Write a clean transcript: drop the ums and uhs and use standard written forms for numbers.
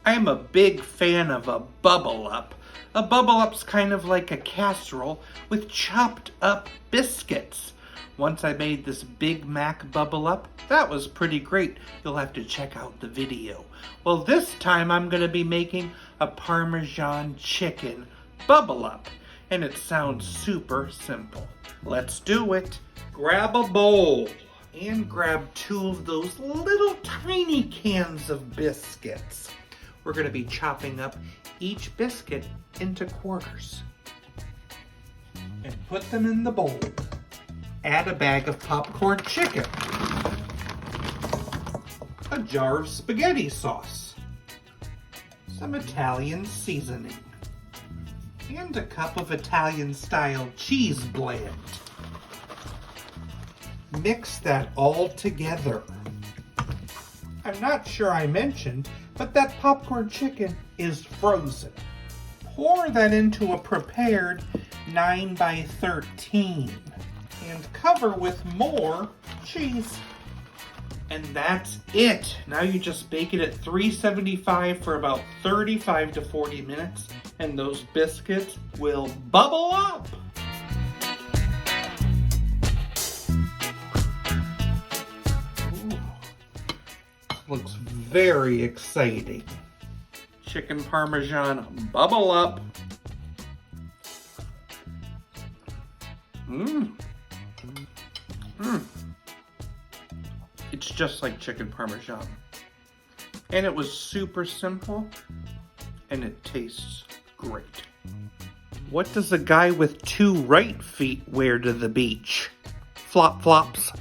I'm a big fan of a bubble up. A bubble up's kind of like a casserole with chopped up biscuits. Once I made this Big Mac bubble up, that was pretty great. You'll have to check out the video. Well, this time I'm going to be making a Parmesan chicken bubble up, and it sounds super simple. Let's do it. Grab a bowl and grab 2 of those little tiny cans of biscuits. We're going to be chopping up each biscuit into quarters and put them in the bowl. Add a bag of popcorn chicken, a jar of spaghetti sauce, some Italian seasoning, and a cup of Italian-style cheese blend. Mix that all together. I'm not sure I mentioned, but that popcorn chicken is frozen. Pour that into a prepared 9 by 13 and cover with more cheese. And that's it. Now you just bake it at 375 for about 35 to 40 minutes, and those biscuits will bubble up. Ooh, looks very exciting. Chicken Parmesan bubble up. It's just like chicken Parmesan. And it was super simple, and it tastes great. What does a guy with 2 right feet wear to the beach? Flop flops.